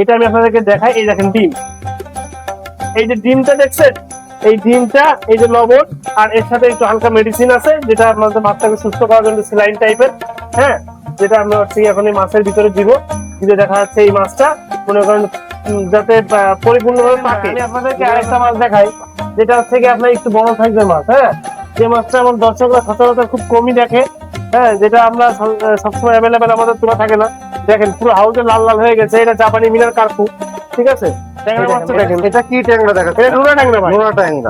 এটা আমি আপনাদেরকে দেখাই। এই দেখেন ডিম, এই যে ডিমটা দেখছেন, এই ডিমটা, এই যে লবণ, আর এর সাথে একটু হালকা মেডিসিন আছে যেটা আমাদের মাছটাকে সুস্থ করার জন্য, স্যালাইন টাইপের। হ্যাঁ, যেটা আমরা হচ্ছে এখন এই মাছের ভিতরে দিব, দিলে দেখা যাচ্ছে এই মাছটা মনে করেন যাতে পরিপূর্ণভাবে পাকে। আমি আপনাদেরকে আরেকটা মাছ দেখাই, যেটা হচ্ছে কি আপনার একটু বড় সাইজের মাছ। হ্যাঁ, যে মাছটা আমার দর্শকরা সচরাচর খুব কমই দেখে। হ্যাঁ, যেটা আমরা সবসময় অ্যাভেলেবেল আমাদের তোলা থাকে না। দেখেন পুরো হাউসে লাল লাল হয়ে গেছে, এটা জাপানি মিনার কার্পু। ঠিক আছে, ট্যাংরা মাছটা দেখেন, এটা কি ট্যাংরা দেখা এটা নোনা ট্যাংরা ভাই, নোনা ট্যাংরা।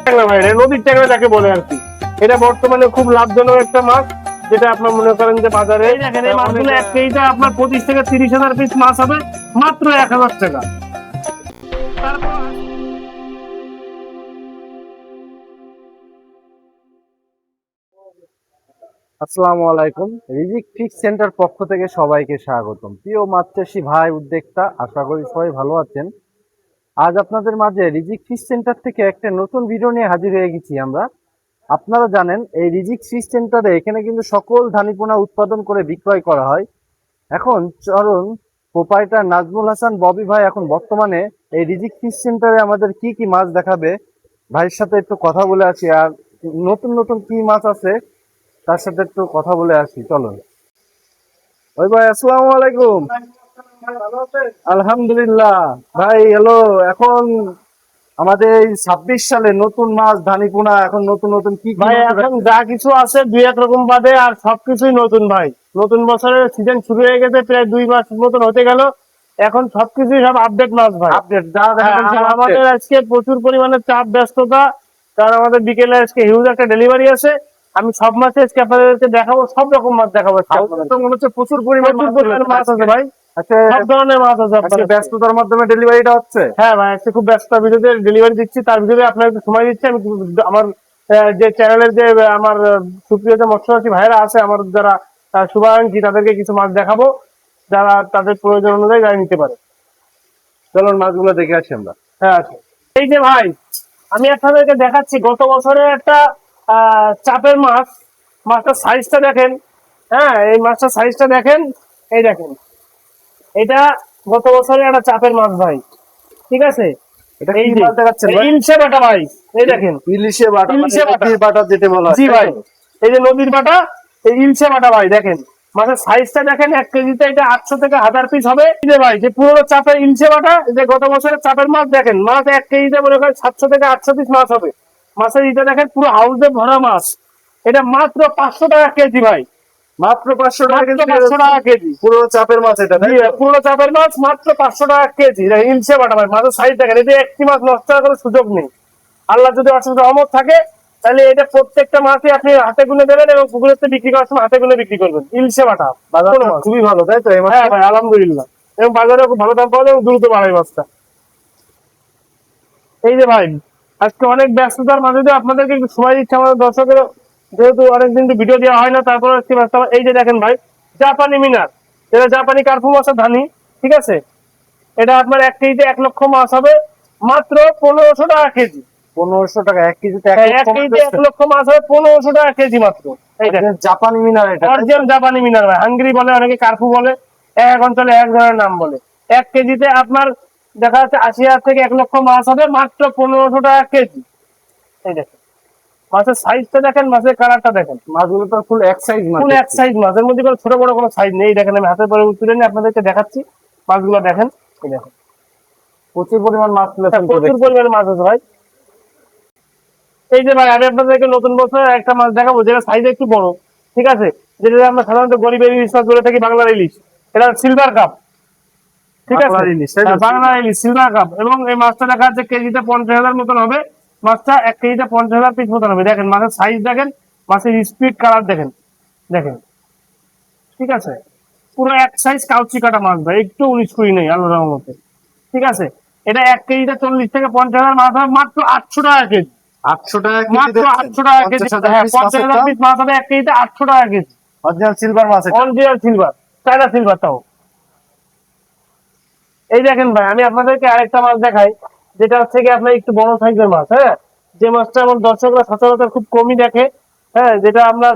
ট্যাংরা ভাই, এটা নদীর ট্যাংরা যাকে বলে আর কি। এটা বর্তমানে খুব লাভজনক একটা মাছ, যেটা আপনার মনে করেন যে বাজারে দেখেন এই মাছগুলো এক কেজিতে আপনার 25 থেকে 30,000 পিস মাছ হবে মাত্র 1,000 টাকা। তারপর আসসালামু আলাইকুম, রিজিক ফিশ সেন্টার পক্ষ থেকে সবাইকে স্বাগতম। প্রিয় মাছ চাষী ভাই উদ্যোক্তা, আশা করি সবাই ভালো আছেন। আজ আপনাদের মাঝে রিজিক ফিশ সেন্টার থেকে একটা নতুন ভিডিও নিয়ে হাজির হয়ে গেছি আমরা। আপনারা জানেন এই রিজিক ফিশ সেন্টারে এখানে কিন্তু সকল ধানীপোনা উৎপাদন করে বিক্রয় করা হয়। এখন চলুন প্রোপাইটার নাজমুল হাসান ববি ভাই এখন বর্তমানে এই রিজিক ফিশ সেন্টারে আমাদের কি কি মাছ দেখাবে, ভাইয়ের সাথে একটু কথা বলে আসি, আর নতুন নতুন কি মাছ আছে তার সাথে একটু কথা বলে আসি। চলুন ওই ভাই, আসসালামু আলাইকুম। আলহামদুলিল্লাহ ভাই, হ্যালো। এখন আমাদের এই 26 সালে নতুন মাছ ধানীপোনা, এখন নতুন নতুন কি কি ভাই মাছ এখন রাখছেন? যা কিছু আছে দুই এক রকম বাদে আর সবকিছুই নতুন ভাই। নতুন বছরের সিজন শুরু হয়ে গেছে, প্রায় 2 মাস মতন হতে গেল। এখন সবকিছুই সব আপডেট মাছ ভাই। আপডেট যা হ্যাঁ, দেখাবেন সব আর আপডেট। আমাদের আজকে প্রচুর পরিমাণে চাপ ব্যস্ততা, কারণ আমাদের বিকেলে আজকে হিউজ একটা ডেলিভারি আছে। আমি সব মাছে আজকে আপনাদেরকে দেখাবো, সব রকম মাছ দেখাবো আজকে হাউসে তো আপনাদেরকে। মনে হচ্ছে প্রচুর পরিমাণ প্রচুর মাছ পরিমাণে মাছ আছে ভাই, আজকে। সব ধরনের মাছ আছে আজকে আপনার আজকে। ব্যস্ততার মাধ্যমে ডেলিভারিটা হচ্ছে। হ্যাঁ ভাই, আজকে খুব ব্যস্ত ভিডিওতে ডেলিভারি দিচ্ছি, তার ভিতরে আপনার একটু সময় দিচ্ছি। আমি আমার যে চ্যানেলের যে আমার সুপ্রিয় যে মৎস্যচাষী ভাইরা আছে, আমার যারা শুভাকাঙ্ক্ষী, তাদেরকে কিছু মাছ দেখাবো, যারা তাদের প্রয়োজন অনুযায়ী গাড়ি নিতে পারে। চলুন মাছগুলো দেখে আসি আমরা। হ্যাঁ আছে। এই যে ভাই, আমি আপনাদেরকে দেখাচ্ছি গত বছরের একটা চাপের মাছ। মাছটার সাইজটা দেখেন। হ্যাঁ, এই মাছটার সাইজটা দেখেন, এই দেখেন, এটা গত বছরের একটা চাপের মাছ ভাই। ঠিক আছে, এটা এই কি যে মাছ দেখাচ্ছেন ভাই? ইলশে বাটা ভাই, এই দেখেন ইলিশে বাটা, ইলিশে বাটা। নদীর বাটা যেটা বলা হয়, জি তাই ভাই, তো? এই যে নদীর বাটা, এই ইলশে বাটা ভাই দেখেন। মাছের সাইজটা দেখেন, 1 কেজিতে এটা 800 থেকে 1000 পিস হবে। এই যে ভাই, যে পুরো চাপের ইলশে বাটা, এই যে গত বছরের চাপের মাছ দেখেন, মাছ 1 কেজিতে মনে করেন 700 থেকে 800 পিস মাছ হবে। মাছের ইটা দেখেন, পুরো হাউসে ভরা মাছ। এটা মাত্র 500 টাকা কেজি ভাই, মাত্র 500 টাকা মাত্র কেজি। 500 টাকা কেজি। পুরো চাপের মাছ এটা, তাই জি, তো? পুরো চাপের মাছ মাত্র 500 টাকা কেজি। এটা ইলশে বাটা ভাই, মাছের সাইজ দেখেন। এটা একটি মাছ নষ্ট হওয়ার কোনো সুযোগ নেই। আল্লাহ যদি অসুস্থ রহমত থাকে, তাহলে এটা প্রত্যেকটা মাছই আপনি হাতে গুনে দেবেন এবং পুকুরেতে বিক্রি করার সময় হাতে গুনে বিক্রি করবেন। ইলশে বাটা বাজারটা খুবই ভালো, তাই তো এই মাছ? হ্যাঁ ভাই, আলহামদুলিল্লাহ। এবং বাজারে খুব ভালো দাম পাওয়া যায় এবং দ্রুত বাড়ায় মাছটা। এই যে ভাই, আজকে অনেক ব্যস্ততার মাঝে দিয়ে আপনাদেরকে একটু সময় দিচ্ছে আমাদের দর্শকের, যেহেতু অনেকদিন তো ভিডিও দেওয়া হয় না, তারপরে আজকে ব্যস্ত। এই যে দেখেন ভাই, জাপানি মিনার, এটা জাপানি কার্পু মাছের ধানি। ঠিক আছে, এটা আপনার 1 কেজিতে 1 লক্ষ মাছ হবে মাত্র 1500 টাকা কেজি। 1500 টাকা 1 কেজিতে? 1 হ্যাঁ, 1 লক্ষ কেজিতে মাছ? 1 লক্ষ মাছ হবে 1500 টাকা কেজি মাত্র। এই দেখেন জাপানি মিনার এটা, তাই তো? অরিজিনাল জাপানি মিনার ভাই। হাঙ্গরি বলে অনেকে, কার্পু বলে, এক অঞ্চলে এক ধরনের নাম বলে। 1 কেজিতে আপনার দেখা যাচ্ছে 80,000 থেকে 1 লক্ষ মাছ হবে মাত্র 1500 টাকা কেজি। এই দেখেন মাছের সাইজটা দেখেন, মাছের কালারটা দেখেন। মাছগুলো তো ফুল এক সাইজ মাছ। ফুল এক সাইজ মাছ, এর মধ্যে কোনো ছোট বড় কোনো সাইজ নেই। দেখেন আমি হাতের পরে তুলে নিয়ে আপনাদেরকে দেখাচ্ছি মাছগুলো দেখেন। এই দেখেন প্রচুর পরিমাণ মাছ তুলেছেন তো প্রচুর দেখছি। পরিমাণে মাছ আছে ভাই। এই যে ভাই, আমি আপনাদেরকে নতুন বছরের একটা মাছ দেখাবো, যেটা সাইজ একটু বড়। ঠিক আছে, যেটা আমরা সাধারণত গরিবের ইলিশ মাছ বলে থাকি, বাংলার ইলিশ। এটা সিলভার কাপ। ঠিক আছে, বাংলার ইলিশ, তাই তো? বাংলার ইলিশ সিলভার কাপ। এবং এই মাছটা দেখা যাচ্ছে কেজিতে 50,000 মতন হবে। মাছটা 1 কেজিতে 50,000 পিস মতন হবে। দেখেন মাছের সাইজ দেখেন, মাছের স্পিড, কালার দেখেন, দেখেন। ঠিক আছে, পুরো এক সাইজ কাউচি কাটা মাছ ভাই, একটু 19 কুড়ি নেই আল্লাহর রহমতে। ঠিক আছে, এটা 1 কেজিতে 40 থেকে 50,000 মাছ হবে মাত্র 800 টাকা কেজি। 800 টাকা কেজি মাত্র দেখছেন? 800 টাকা কেজি। 50,000 হ্যাঁ, পিস 50,000 মাছের পিস মাছ হবে 1 কেজিতে 800 টাকা কেজি। অরিজিনাল সিলভার মাছ এটা। অরিজিনাল সিলভার, চায়না সিলভার তাও। এই দেখেন ভাই, আমি আপনাদেরকে আরেকটা মাছ দেখাই, যেটা হচ্ছে কি আপনার একটু বড় সাইজের মাছ। হ্যাঁ, যে মাছটা আমার দর্শকরা সচরাচর খুব কমই দেখে। হ্যাঁ, যেটা আমরা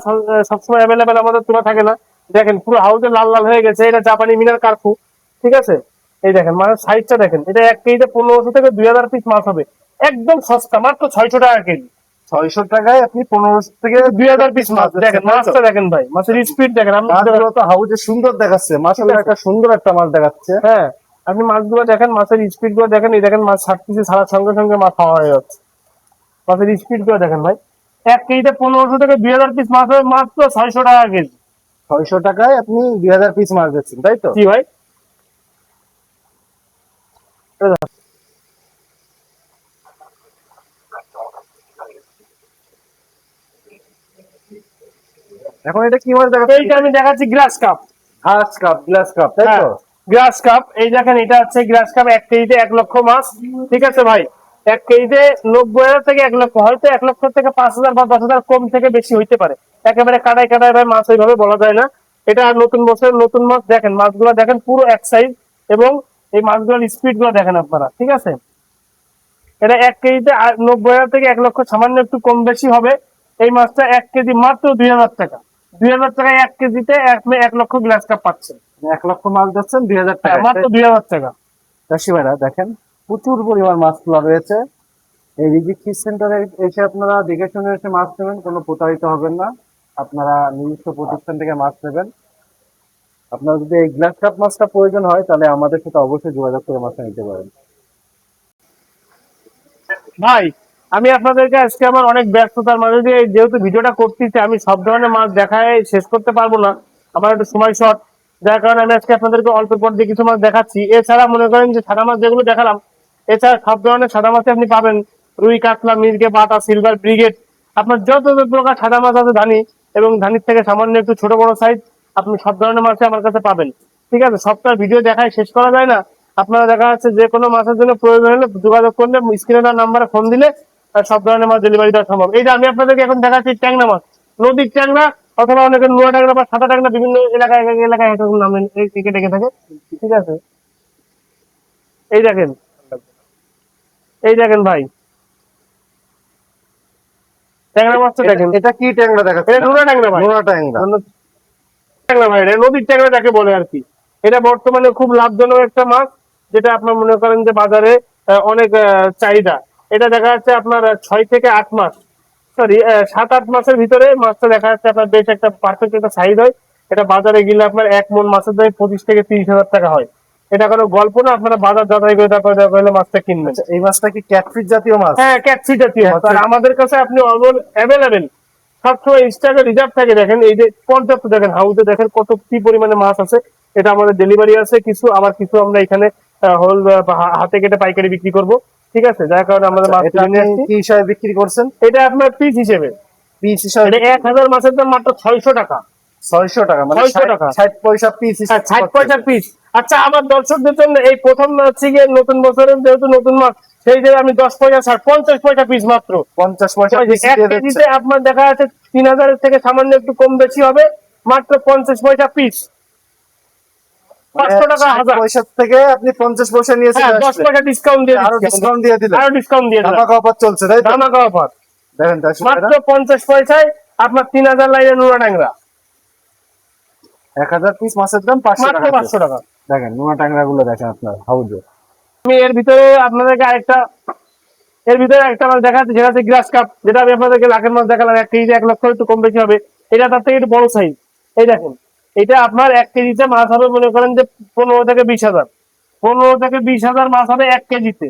সবসময় অ্যাভেলেবেল আমাদের তোলা থাকে না। দেখেন পুরো হাউসে লাল লাল হয়ে গেছে, এটা জাপানি মিনার কার্পু। ঠিক আছে, এই দেখেন মানে সাইজটা দেখেন, এটা 1 কেজিতে 1500 থেকে 2000 পিস মাছ হবে, একদম সস্তা, মাত্র 600 টাকা কেজি। 600 টাকায় আপনি 1500 থেকে 2000 পিস মাছ দিচ্ছেন, দেখেন, তাই তো? মাছটা দেখেন ভাই, মাছের স্পিড দেখেন আপনি। মাছগুলো তো হাউজে সুন্দর দেখাচ্ছে, মাশাআল্লাহ, একটা সুন্দর একটা মাছ দেখাচ্ছে। হ্যাঁ, আপনি মাছগুলো দেখেন, মাছের স্পিড গুলো দেখেন, এই দেখেন মাছ 60 পিসে ছাড়ার সঙ্গে সঙ্গে মাছ খাওয়া হয়ে যাচ্ছে। মাছের স্পিড গুলো দেখেন ভাই, 1 কেজিতে 1500 থেকে 2000 পিস মাছ হবে, মাত্র 600 টাকা কেজি। 600 টাকায় আপনি 2000 পিস মাছ দিচ্ছেন, তাই তো? জি ভাই। এখন এটা কি মাছ দেখাচ্ছে? এইটা আমি দেখাচ্ছি গ্লাস কাপ। গ্লাস কাপ, তাই হ্যাঁ, তো? গ্লাস কাপ, এই দেখেন এটা হচ্ছে গ্লাস কাপ, 1 কেজিতে 1 লক্ষ মাছ। ঠিক আছে ভাই, 1 কেজিতে 90,000 থেকে 1 লক্ষ, হয়তো 1 লক্ষ থেকে 5,000 বা 10,000 কম থেকে বেশি হইতে পারে। একেবারে কাটায় কাটায় ভাই মাছ ওইভাবে বলা যায় না। এটা নতুন বছরের নতুন মাছ, দেখেন মাছগুলো দেখেন পুরো এক সাইজ, এবং এই মাছগুলোর স্পিড গুলো দেখেন আপনারা। ঠিক আছে, এটা 1 কেজিতে 90,000 থেকে 1 লক্ষ সামান্য একটু কম বেশি হবে। এই মাছটা 1 কেজি মাত্র 2,000 টাকা। 2,000 টাকায় 1 কেজিতে 1 লক্ষ গ্লাস কাপ পাচ্ছেন। 1 লক্ষ মাছ দিচ্ছেন 2000 হ্যাঁ, টাকায়, মাত্র 2,000 টাকা। চাষি ভাইরা দেখেন প্রচুর পরিমাণ মাছগুলো রয়েছে। এই রিজিক ফিশ সেন্টারে এসে আপনারা দেখে শুনে এসে মাছ নেবেন, কোনো প্রতারিত হবেন না। আপনারা নিজস্ব প্রতিষ্ঠান থেকে মাছ নেবেন। আপনার যদি এই গ্লাস কাপ মাছটা প্রয়োজন হয়, তাহলে আমাদের সাথে অবশ্যই যোগাযোগ করে মাছটা নিতে পারেন। ভাই, আমি আপনাদেরকে আজকে আমার অনেক ব্যস্ততার মাঝে দিয়ে যেহেতু ভিডিওটা করতেছি, আমি সব ধরনের মাছ দেখায় শেষ করতে পারবো না, আমার একটু সময় শর্ট, যার কারণে আমি আজকে আপনাদেরকে অল্প পর দিয়ে কিছু মাছ দেখাচ্ছি। এছাড়া মনে করেন যে সাদা মাছ যেগুলো দেখালাম, এছাড়া সব ধরনের সাদা মাছ আপনি পাবেন, রুই, কাতলা, মিরগে, বাটা, সিলভার, ব্রিগেড, আপনার যত প্রকার সাদা মাছ আছে ধানি, এবং ধানির থেকে সামান্য একটু ছোট বড় সাইজ, আপনি সব ধরনের মাছ আমার কাছে পাবেন। ঠিক আছে, সবটার ভিডিও দেখায় শেষ করা যায় না। আপনারা দেখা যাচ্ছে যে কোনো মাছের জন্য প্রয়োজন হলে যোগাযোগ করলে, স্ক্রিনে দেওয়া নাম্বারে ফোন দিলে সব ধরনের মাছ ডেলিভারি দেওয়া সম্ভব। এই যে আমি আপনাদেরকে এখন দেখাচ্ছি ট্যাংরা মাছ, নদীর ট্যাংরা, অথবা অনেকে নোয়া ট্যাংরা বা সাদা ট্যাংরা, বিভিন্ন এলাকায় এলাকায় এক রকম নাম ডেকে ডেকে থাকে। ঠিক আছে, এই দেখেন, এই দেখেন ভাই ট্যাংরা মাছটা দেখেন, এটা কি ট্যাংরা দেখাচ্ছে? এটা নোনা ট্যাংরা ভাই। নোনা ট্যাংরা। ট্যাংরা ভাই, এটা নদীর ট্যাংরা যাকে বলে আর কি। এটা বর্তমানে খুব লাভজনক একটা মাছ, যেটা আপনার মনে করেন যে বাজারে অনেক চাহিদা। এটা দেখা যাচ্ছে আপনার 6 থেকে 8 মাস, সরি 7-8 মাসের ভিতরে মাছটা দেখা যাচ্ছে আপনার বেশ একটা পারফেক্ট একটা সাইজ হয়। এটা বাজারে গেলে আপনার 1 মণ মাছের দাম 25 থেকে 30 হাজার টাকা হয়। এটা কোনো গল্প না, আপনারা বাজার যাচাই করে তারপরে তারপরে মাছটা কিনবেন। আচ্ছা, এই মাছটা কি ক্যাটফিশ জাতীয় মাছ? হ্যাঁ, ক্যাটফিশ জাতীয় মাছ, আর আমাদের কাছে আপনি অ্যাভেলেবেল সবসময় স্টকে রিজার্ভ থাকে। দেখেন এই যে পর্যাপ্ত, দেখেন হাউসে দেখেন কত কি পরিমাণে মাছ আছে। এটা আমাদের ডেলিভারি আছে কিছু, আবার কিছু আমরা এখানে হোল হাতে কেটে পাইকারি বিক্রি করব। ঠিক আছে, যার কারণে আমাদের মাছ এটা কিনে আপনি আসছি। কি হিসাবে বিক্রি করছেন? এটা আপনার পিস হিসেবে, পিস হিসাবে? এটা 1,000 মাছের দাম মাত্র 600 টাকা। 600 টাকা, মানে 600 টাকা, 60 পয়সা পিস। হ্যাঁ 60 পয়সা পিস। আচ্ছা, আমার দর্শকদের জন্য এই প্রথম হচ্ছে গিয়ে নতুন বছরের যেহেতু নতুন মাছ, সেই হিসেবে আমি 10 পয়সা ছাড়, 50 পয়সা পিস মাত্র। 50 পয়সা পিস 1 দিয়ে দিচ্ছে। কেজিতে আপনার দেখা যাচ্ছে 3,000 থেকে সামান্য একটু কম বেশি হবে, মাত্র 50 পয়সা পিস, 500 টাকা 60 হাজার। পয়সা থেকে আপনি 50 পয়সা নিয়েছেন, হ্যাঁ, 10 পয়সা ডিসকাউন্ট দিয়ে আরো দিচ্ছি, ডিসকাউন্ট দিয়ে দিলেন। আরো ডিসকাউন্ট দিয়ে দিলাম, ধামাকা অফার চলছে, তাই তো? ধামাকা অফার। দেখেন দর্শক মাত্র ভাইরা, 50 পয়সায় আপনার 3,000 লাইনের নোনা ট্যাংরা, 1000 পিস মাছের দাম 500 মাত্র টাকা। 500 টাকা। দেখেন নোনা ট্যাংরা গুলো দেখেন আপনার হাউজে। আমি এর ভিতরে আপনাদেরকে আরেকটা, এর ভিতরে একটা মাছ দেখাচ্ছি, যেটা হচ্ছে গ্রাস কাপ, যেটা আমি আপনাদেরকে লাখের মাছ দেখালাম। 1 কেজিতে 1 লক্ষ একটু কম বেশি হবে, এটা তার থেকে একটু বড় সাইজ। এই দেখেন, এটা আপনার 1 কেজিতে মাছ হবে মনে করেন যে 15 থেকে 20 হাজার, 15 থেকে 20 হাজার মাছ হবে 1 কেজিতে।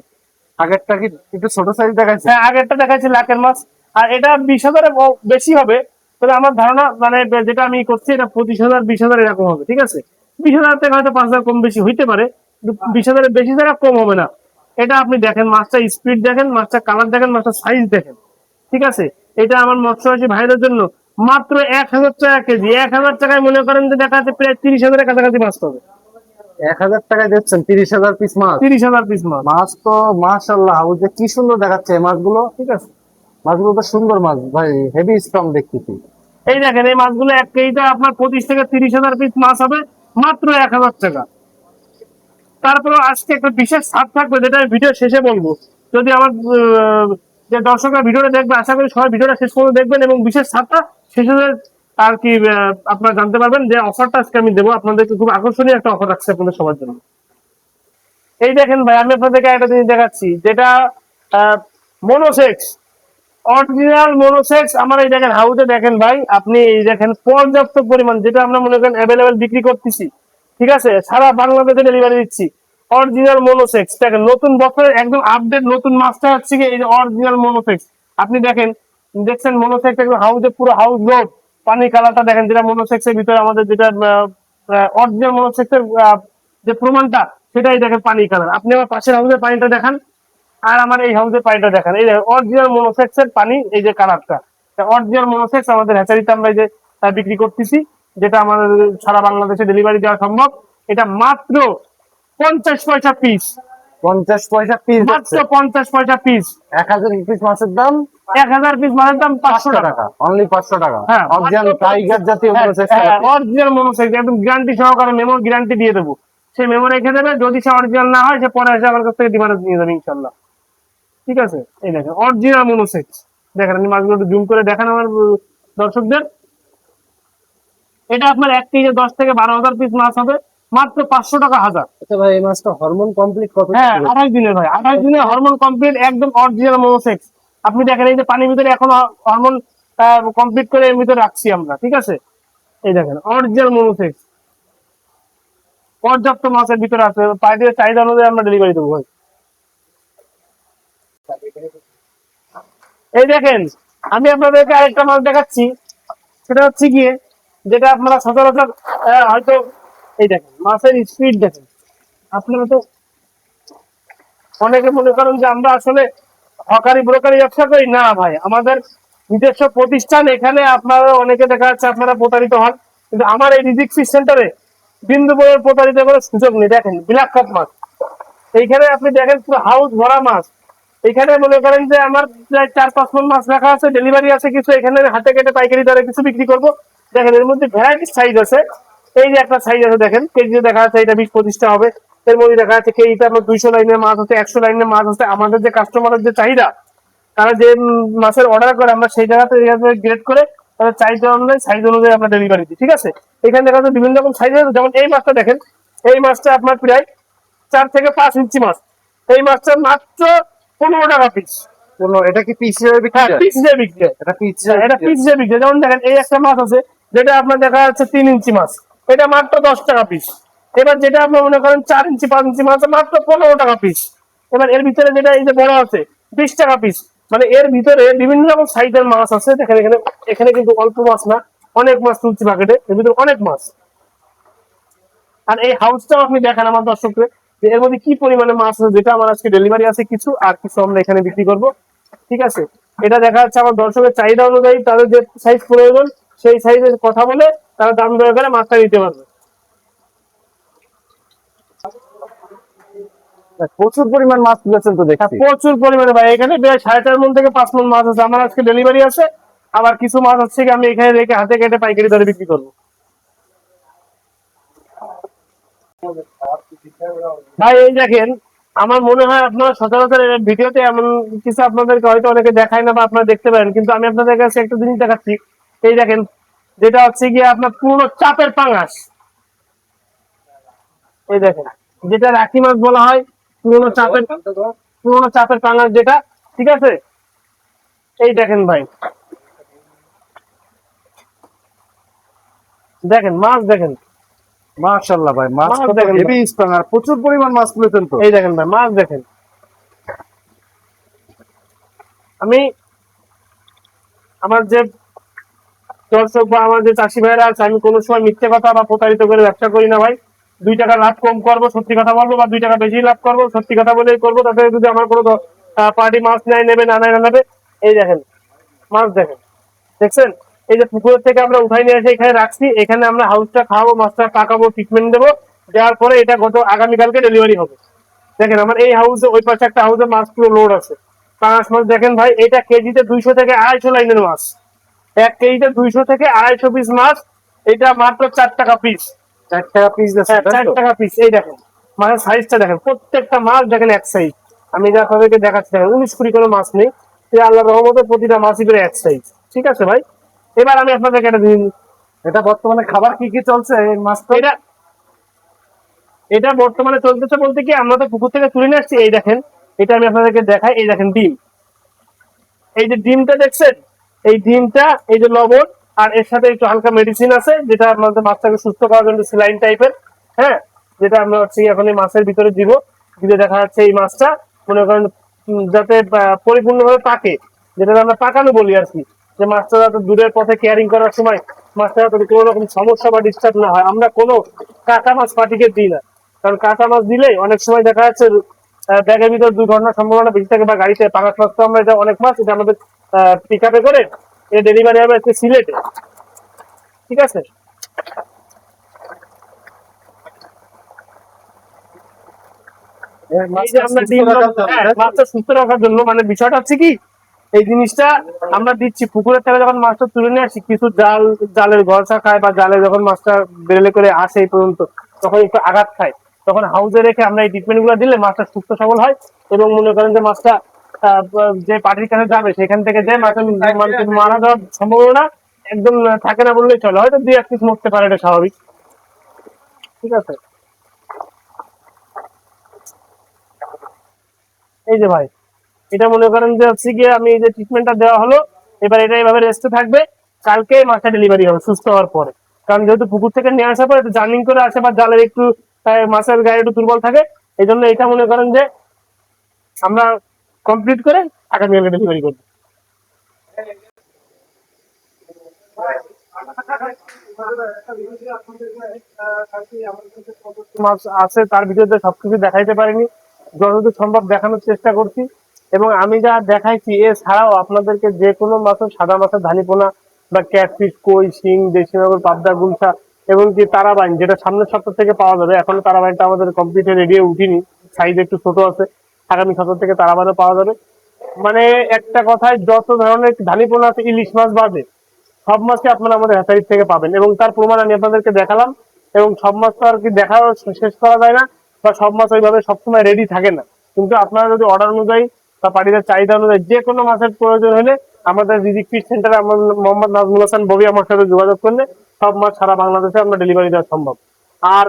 আগেরটা কি একটু ছোট সাইজ দেখাচ্ছে? হ্যাঁ, আগেরটা দেখাচ্ছি লাখের মাছ, আর এটা 20 হাজারের বেশি হবে। তবে আমার ধারণা মানে যেটা আমি করছি, এটা 25,000 20,000 এরকম হবে। ঠিক আছে, 20,000 থেকে হয়তো 5,000 কম বেশি হইতে পারে, কিন্তু 20,000-এর বেশি জায়গা কম হবে না। এটা আপনি দেখেন, মাছটা স্পিড দেখেন, মাছটা কালার দেখেন, মাছটা সাইজ দেখেন। ঠিক আছে, এটা আমার মৎস্যচাষী ভাইদের জন্য মাত্র 1,000 টাকা কেজি। 1,000 টাকায় মনে করেন যে দেখা যাচ্ছে প্রায় 30,000-এর কাছাকাছি মাছ পাবে। 1000 টাকায় দিচ্ছেন 30,000 পিস মাছ? 30,000 পিস মাছ। মাছ তো মাশাআল্লাহ হাউজে কি সুন্দর দেখাচ্ছে এই মাছগুলো। ঠিক আছে, মাছগুলো তো সুন্দর মাছ ভাই, হেভি স্ট্রং দেখতেছি। এই দেখেন এই মাছগুলো 1 কেজিতে আপনার 25 থেকে 30 হাজার পিস মাছ হবে, মাত্র 1,000 টাকা। তারপরে আজকে একটা বিশেষ ছাড় থাকবে, যেটা আমি ভিডিও শেষে বলবো। যদি আমার যে দর্শকরা ভিডিওটা দেখবে, আশা করি সবাই ভিডিওটা শেষ পর্যন্ত দেখবেন, এবং বিশেষ ছাড়টা শেষে আর কি আপনারা জানতে পারবেন যে অফারটা আজকে আমি দেবো আপনাদেরকে। খুব আকর্ষণীয় একটা অফার রাখছে আপনাদের সবার জন্য। এই দেখেন ভাই, আমি আপনাদেরকে একটা জিনিস দেখাচ্ছি, যেটা মনোসেক্স, অরিজিনাল মনোসেক্স। আমার এই দেখেন হাউসে দেখেন ভাই, আপনি এই দেখেন পর্যাপ্ত পরিমাণ, যেটা আমরা মনে করেন অ্যাভেলেবেল বিক্রি করতেছি, ঠিক আছে, সারা বাংলাদেশে ডেলিভারি দিচ্ছি। অরিজিনাল মনোসেক্স দেখেন, নতুন বছরের একদম আপডেট নতুন মাছটা হচ্ছে কি এই যে অরিজিনাল মনোসেক্স। আপনি দেখেন, দেখছেন মনোসেক্স একদম হাউসে, পুরো হাউস লোড। পানি কালারটা দেখেন, যেটা মনোসেক্স এর ভিতরে আমাদের যেটা অরিজিনাল মনোসেক্স এর যে প্রমাণটা, সেটাই দেখেন পানি কালার। আপনি আমার পাশের হাউসের পানিটা দেখান, আর আমার এই হাউসের পানিটা দেখেন, এই অরিজিনাল মনোসেক্স এর পানি, এই যে কালারটা অরিজিনাল মনোসেক্স আমাদের হ্যাচারিতে আমরা এই যে বিক্রি করতেছি, যেটা আমাদের সারা বাংলাদেশে ডেলিভারি দেওয়া সম্ভব। এটা মাত্র 50 পয়সা পিস। 50 পয়সা পিস, মাত্র 50 পয়সা পিস। 1000 পিস মাছের দাম 1000 পিস মাছের দাম 500 টাকা। টাকা, অনলি 500 টাকা। হ্যাঁ, অরিজিনাল টাইগার জাতীয় মনোসেক্স। অরিজিনাল মনোসেক্স একদম গ্যারান্টি সহকারে, মেমোর গ্যারান্টি দিয়ে দেবো। সেই মেমো রেখে দেবে, যদি সে অরিজিনাল না হয় সে পরে এসে আমার কাছ থেকে ডিমান্ড নিয়ে যাবে ইনশাল্লাহ। ঠিক আছে, এই দেখেন অরিজিনাল মনোসেক্স। দেখেন, আমি মাছগুলো একটু জুম করে দেখেন আমার দর্শকদের। এটা আপনার 1 কেজি 10 থেকে 12,000 পিস মাছ হবে, মাত্র 500 টাকা হাজার। আচ্ছা ভাই, এই মাছটা হরমোন কমপ্লিট কত? হ্যাঁ, 28 দিনের ভাই, 28 দিনে হরমোন কমপ্লিট, একদম অরিজিনাল মনোসেক্স। আপনি দেখেন, এই যে পানির ভিতরে এখন হরমোন কমপ্লিট করে এর ভিতরে রাখছি আমরা, ঠিক আছে। এই দেখেন অরিজিনাল মনোসেক্স, পর্যাপ্ত মাছের ভিতরে আছে, পাইকারি চাহিদা অনুযায়ী আমরা ডেলিভারি দেবো ভাই। এই দেখেন, আমি আপনাদেরকে আরেকটা মাছ দেখাচ্ছি, সেটা হচ্ছে গিয়ে, যেটা আপনারা সচরাচর হয়তো, এই দেখেন মাছের স্পিড দেখেন। আপনারা তো অনেকে মনে করেন যে আমরা আসলে হকারি ব্রোকারি ব্যবসা করি, না ভাই, আমাদের নিজস্ব প্রতিষ্ঠান। এখানে আপনারা অনেকে দেখা যাচ্ছে আপনারা প্রতারিত হন, কিন্তু আমার এই রিজিক ফিশ সেন্টারে বিন্দু বইয়ের প্রতারিত করার সুযোগ নেই। দেখেন ব্ল্যাক কাপ মাছ, এইখানে আপনি দেখেন পুরো হাউস ভরা মাছ। এখানে মনে করেন যে আমার প্রায় 4-5 মণ মাছ রাখা আছে, ডেলিভারি আছে কিছু, এখানে হাতে কেটে পাইকারি দরে কিছু বিক্রি করবো। দেখেন এর মধ্যে ভ্যারাইটি সাইজ আছে। এই যে একটা সাইজ আছে দেখেন, কেজিতে দেখা যাচ্ছে এটা 20-25টা হবে। এর মধ্যে দেখা যাচ্ছে কেজিতে আপনার 200 লাইনের মাছ আছে, 100 লাইনের মাছ আছে। আমাদের যে কাস্টমারের যে চাহিদা, তারা যে মাছের অর্ডার করে, আমরা সেই জায়গাতে গ্রেড করে তাদের চাহিদা অনুযায়ী সাইজ অনুযায়ী আমরা ডেলিভারি দিই, ঠিক আছে। এখানে দেখা যাচ্ছে বিভিন্ন রকম সাইজ আছে। যেমন এই মাছটা দেখেন, এই মাছটা আপনার প্রায় 4 থেকে 5 ইঞ্চি মাছ। এই মাছটা মাত্র 15 টাকা পিস। এটা কি পিস হিসেবে বিক্রি হ্যাঁ, হয়? পিস হিসেবে বিক্রি হয়। এটা পিস এটা পিস হিসেবে বিক্রি হয়। যেমন দেখেন, এই একটা মাছ আছে, যেটা আপনার দেখা যাচ্ছে 3 ইঞ্চি মাছ, এটা মাত্র 10 টাকা পিস। এবার যেটা আপনি মনে করেন 4 ইঞ্চি 5 ইঞ্চি মাছ, মাত্র 15 টাকা পিস। এবার এর ভিতরে যেটা এই যে বড় আছে, 20 টাকা পিস। মানে এর ভিতরে বিভিন্ন রকম সাইজের মাছ আছে। দেখেন এখানে, এখানে কিন্তু অল্প মাছ না, অনেক মাছ তুলছি প্যাকেটে, এর ভিতরে অনেক মাছ। আর এই হাউসটাও আপনি দেখেন আমার দর্শকদের, যে এর মধ্যে কি পরিমাণে মাছ আছে, যেটা আমার আজকে ডেলিভারি আছে কিছু, আর কিছু আমরা এখানে বিক্রি করব, ঠিক আছে। এটা দেখা যাচ্ছে আমার দর্শকের চাহিদা অনুযায়ী তাদের যে সাইজ প্রয়োজন, সেই সাইজের কথা বলে তারা দাম দর করে মাছটা নিতে পারবে। প্রচুর পরিমাণ মাছ তুলেছেন তো দেখছি। প্রচুর পরিমাণে ভাই, এখানে প্রায় 4.5 মণ থেকে 5 মণ মাছ আছে। আমার আজকে ডেলিভারি আছে, আবার কিছু মাছ হচ্ছে কি আমি এখানে রেখে হাতে কেটে পাইকারি দরে বিক্রি করবো। ভাই এই দেখেন, আমার মনে হয় আপনারা সচরাচর ভিডিওতে এমন কিছু আপনাদেরকে হয়তো অনেকে দেখায় না, বা আপনারা দেখতে পারেন, কিন্তু আমি আপনাদের কাছে একটা জিনিস দেখাচ্ছি। এই দেখেন, যেটা হচ্ছে গিয়ে আপনার পুরো চাপের পাঙাশ। এই দেখেন, যেটা রাখি মাছ বলা হয়, পুরোনো চাপের পাঙাশ যেটা, ঠিক আছে। এই দেখেন ভাই, দেখেন মাছ দেখেন, মাশাআল্লাহ ভাই, মাছ মাছ কত দেখেন হেভি স্ট্রং, আর প্রচুর পরিমাণ মাছ তুলেছেন তো। এই দেখেন ভাই মাছ দেখেন। আমি আমার যে দর্শক বা আমার যে চাষি ভাইরা আছে, আমি কোনো সময় মিথ্যে কথা বা প্রতারিত করে ব্যবসা করি না ভাই। 2 টাকা লাভ কম করবো, সত্যি কথা বলবো, বা 2 টাকা বেশি লাভ করবো, সত্যি কথা বলেই করবো। তাতে যদি আমার কোনো পার্টি মাছ নেয় নেবে, না নেয় না নেবে। এই দেখেন মাছ দেখেন, দেখছেন, এই যে পুকুরের থেকে আমরা উঠাই নিয়ে এসে এখানে রাখছি। এখানে আমরা হাউসটা খাওয়াবো, মাছটা পাকাবো, ট্রিটমেন্ট দেবো, দেওয়ার পরে এটা আগামীকালকে ডেলিভারি হবে। দেখেন আমার এই হাউসে, ওই পাশে একটা হাউসে মাছ পুরো লোড আছে, পাঙাশ মাছ। দেখেন ভাই, এটা কেজিতে 200 থেকে 250 লাইনের মাছ। 1 কেজিতে 200 থেকে 250 পিস মাছ। এটা মাত্র 4 টাকা পিস। 4 টাকা পিস আছে। 4 টাকা পিস। এই দেখেন মাছের সাইজটা দেখেন, প্রত্যেকটা মাছ দেখেন এক সাইজ। আমি যা আপনাদেরকে দেখাচ্ছি, দেখেন 19 কুড়ি কোনো মাছ নেই। আল্লাহর রহমতে প্রতিটা মাছই করে এক সাইজ, ঠিক আছে ভাই। এবার আমি আপনাদেরকে একটা দিন, এটা বর্তমানে খাবার কি কি চলছে এই মাছটা? এটা বর্তমানে চলতেছে বলতে কি, আমরা তো পুকুর থেকে তুলে নিয়ে আসছি। এই দেখেন, এটা আমি আপনাদেরকে দেখাই। এই দেখেন ডিম, এই যে ডিমটা দেখছেন, এই ডিমটা, এই যে লবণ, আর এর সাথে একটু হালকা মেডিসিন আছে, যেটা আমাদের মাছটাকে সুস্থ করার জন্য সিলাইন টাইপের। হ্যাঁ, যেটা আমরা হচ্ছে এখন এই মাছের ভিতরে দিব। দিলে দেখা যাচ্ছে এই মাছটা মনে করেন যাতে পরিপূর্ণভাবে পাকে, যেটা আমরা পাকানো বলি আর কি। যে মাছটা যাতে দূরের পথে কেয়ারিং করার সময় মাছটা যাতে কোনো রকম সমস্যা বা ডিস্টার্ব না হয়। আমরা কোনো কাঁচা মাছ পাটিকে দিই না, কারণ কাঁচা মাছ দিলে অনেক সময় দেখা যাচ্ছে ব্যাগের ভিতর দুর্ঘটনার সম্ভাবনা বেশি থাকে, বা গাড়িতে পাকাশ মাছ তো আমরা, এটা অনেক মাছ এটা আমাদের পিক আপে করে এটা ডেলিভারি হবে হচ্ছে সিলেটে। ঠিক আছে, এই যে আমরা ডিম, মাছটা সুস্থ রাখার জন্য মানে বিষয়টা হচ্ছে কি, এই জিনিসটা আমরা দিচ্ছি পুকুরের থেকে যখন মাছটা তুলে নিয়ে আসি, কিছু জালের ঘরসা খায়, বা জালে যখন মাছটা বেরেলে করে আসে এই পর্যন্ত, তখন একটু আঘাত খায়। তখন হাউসে রেখে আমরা এই ট্রিটমেন্ট গুলো দিলে মাছটা সুস্থ সবল হয়। এবং মনে করেন যে মাছটা যে পাটির কাছে যাবে সেখান থেকে যে মাছের মারা যাওয়ার সম্ভাবনা একদম থাকে না বললেই চলে। হয়তো 2-1 পিস মরতে পারে, এটা স্বাভাবিক। ঠিক আছে, এই যে ভাই, এটা মনে করেন যে হচ্ছে গিয়ে আমি এই যে ট্রিটমেন্টটা দেওয়া হলো, এবার এটা এইভাবে রেস্টে থাকবে। কালকে মাছটা ডেলিভারি হবে সুস্থ হওয়ার পরে। কারণ যেহেতু পুকুর থেকে নিয়ে আসার পরে একটু জার্নিং করে আসে, বা জালের একটু মাছের গায়ে একটু দুর্বল থাকে, এই জন্য এটা মনে করেন যে আমরা কমপ্লিট করে আগামীকালকে ডেলিভারি করবো। মাছ আছে তার ভিতরে সবকিছু দেখাইতে পারিনি, যতদূর সম্ভব দেখানোর চেষ্টা করছি। এবং আমি যা দেখাইছি এছাড়াও আপনাদেরকে যে কোনো মাছের, সাদা মাছের ধানিপোনা বা ক্যাটফিশ, কই, শিং, দেশি মাগুর, পাবদা, গুলশা, এবং কি তারাবাইন, যেটা সামনের সপ্তাহ থেকে পাওয়া যাবে। এখনো তারাবাইনটা আমাদের কমপ্লিট রেডি উঠিনি, সাইজ একটু ছোট আছে। আগামী সপ্তাহ থেকে তারাবাইনও পাওয়া যাবে। মানে একটা কথায়, যত ধরনের ধানিপোনা আছে ইলিশ মাছ বাদে সব মাছই আপনারা আমাদের হ্যাচারি থেকে পাবেন, এবং তার প্রমাণ আমি আপনাদেরকে দেখালাম। এবং সব মাছ তো আর কি দেখাও শেষ করা যায় না, বা সব মাছ ওইভাবে সবসময় রেডি থাকে না। কিন্তু আপনারা যদি অর্ডার অনুযায়ী বা পার্টিদের চাহিদা অনুযায়ী যে কোনো মাছের প্রয়োজন হলে আমাদের রিজিক ফিশ সেন্টারে আমার মোহাম্মদ নাজমুল হাসান ববি আমার সাথে যোগাযোগ করলে সব মাছ সারা বাংলাদেশে আমরা ডেলিভারি দেওয়া সম্ভব। আর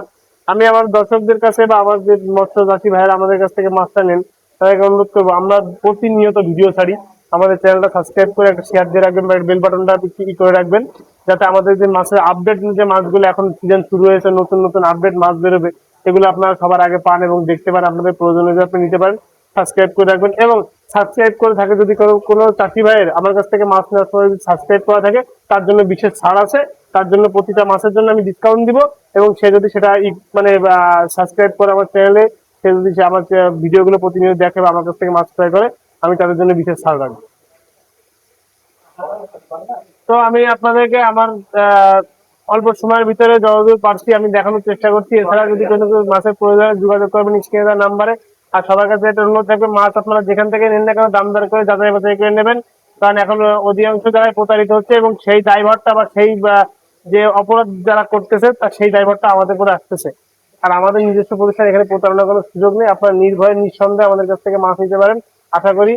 আমি আমার দর্শকদের কাছে বা আমার যে মৎস্য চাষী ভাইয়েরা আমাদের কাছ থেকে মাছটা নেন, তাদেরকে অনুরোধ করবো, আমরা প্রতিনিয়ত ভিডিও ছাড়ি। আমাদের চ্যানেলটা সাবস্ক্রাইব করে একটা শেয়ার দিয়ে রাখবেন, বা বেল বাটনটা করে রাখবেন, যাতে আমাদের যে মাছের আপডেট, যে মাছগুলো এখন সিজন শুরু হয়েছে, নতুন নতুন আপডেট মাছ বেরোবে, এগুলো আপনারা সবার আগে পান এবং দেখতে পারেন। আপনাদের প্রয়োজনীয় আপনি নিতে পারেন। সাবস্ক্রাইব করে রাখবেন, এবং সাবস্ক্রাইব করে থাকে যদি কোনো চাষি ভাইয়ের আমার কাছ থেকে মাছ নেওয়ার সময় সাবস্ক্রাইব করা থাকে, তার জন্য বিশেষ ছাড় আছে। তার জন্য প্রতিটা মাসের জন্য আমি ডিসকাউন্ট দিব। এবং সে যদি সেটা মানে সাবস্ক্রাইব করে আমার চ্যানেলে, সে যদি আমার ভিডিওগুলো প্রতিনিয়ত দেখে বা আমার কাছ থেকে মাছ ক্রয় করে, আমি তাদের জন্য বিশেষ ছাড় রাখবো। তো আমি আপনাদেরকে আমার অল্প সময়ের ভিতরে যতদূর পারছি আমি দেখানোর চেষ্টা করছি। এছাড়া যদি কোনো মাছের প্রয়োজনে যোগাযোগ করবেন স্ক্রিনে দেওয়া নাম্বারে। আর সবার কাছে একটা অনুরোধ থাকবে, মাছ আপনারা যেখান থেকে নেন না কেন দাম দর করে যাচাই বাছাই করে নেবেন। কারণ এখন অধিকাংশ জায়গায় প্রতারিত হচ্ছে, এবং সেই ড্রাইভারটা বা সেই যে অপরাধ যারা করতেছে তার সেই ড্রাইভারটা আমাদের করে আসতেছে। আর আমাদের নিজস্ব প্রতিষ্ঠান, এখানে প্রতারণার কোনো সুযোগ নেই। আপনারা নির্ভয়ে নিঃসন্দেহে আমাদের কাছ থেকে মাছ নিতে পারেন। আশা করি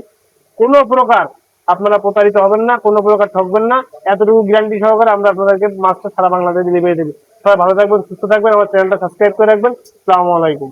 কোনো প্রকার আপনারা প্রতারিত হবেন না, কোনো প্রকার ঠকবেন না। এতটুকু গ্যারান্টি সহকারে আমরা আপনাদেরকে মাছটা সারা বাংলাদেশে ডেলিভারি দেবো। সবাই ভালো থাকবেন, সুস্থ থাকবেন, আমার চ্যানেলটা সাবস্ক্রাইব করে রাখবেন। আসসালামু আলাইকুম।